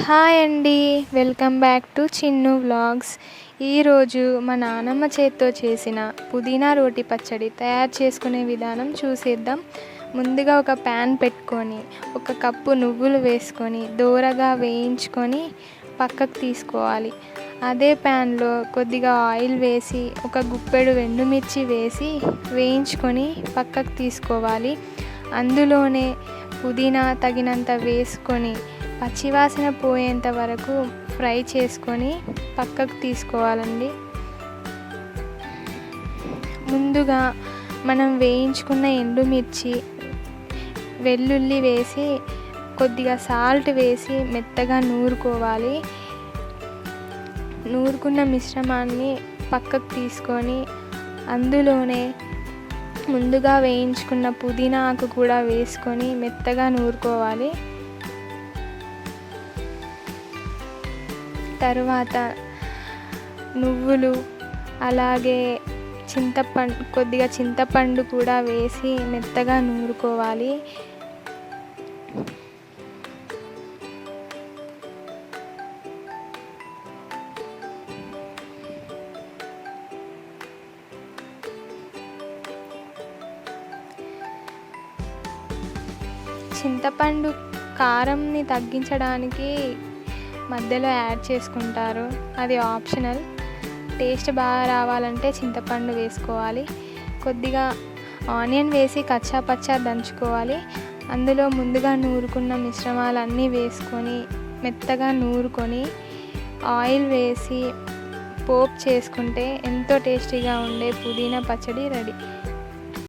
Hi అండి. Welcome back to Chinnu vlogs. ఈరోజు మా నానమ్మ చేత్తో చేసిన పుదీనా రోటి పచ్చడి తయారు చేసుకునే విధానం చూసేద్దాం. ముందుగా ఒక ప్యాన్ పెట్టుకొని ఒక కప్పు నువ్వులు వేసుకొని దోరగా వేయించుకొని పక్కకు తీసుకోవాలి. అదే ప్యాన్లో కొద్దిగా ఆయిల్ వేసి ఒక గుప్పెడు ఎండుమిర్చి వేసి వేయించుకొని పక్కకు తీసుకోవాలి. అందులోనే పుదీనా తగినంత వేసుకొని పచ్చివాసన పోయేంత వరకు ఫ్రై చేసుకొని పక్కకు తీసుకోవాలండి. ముందుగా మనం వేయించుకున్న ఎండుమిర్చి, వెల్లుల్లి వేసి కొద్దిగా సాల్ట్ వేసి మెత్తగా నూరుకోవాలి. నూరుకున్న మిశ్రమాన్ని పక్కకు తీసుకొని అందులోనే ముందుగా వేయించుకున్న పుదీనా ఆకు కూడా వేసుకొని మెత్తగా నూరుకోవాలి. తర్వాత నువ్వులు అలాగే కొద్దిగా చింతపండు కూడా వేసి మెత్తగా నూరుకోవాలి. చింతపండు కారంని తగ్గించడానికి మధ్యలో యాడ్ చేసుకుంటారు, అది ఆప్షనల్. టేస్ట్ బాగా రావాలంటే చింతపండు వేసుకోవాలి. కొద్దిగా ఆనియన్ వేసి కచ్చా పచ్చా దంచుకోవాలి. అందులో ముందుగా నూరుకున్న మిశ్రమాలన్నీ వేసుకొని మెత్తగా నూరుకొని ఆయిల్ వేసి పోపు చేసుకుంటే ఎంతో టేస్టీగా ఉండే పుదీనా పచ్చడి రెడీ.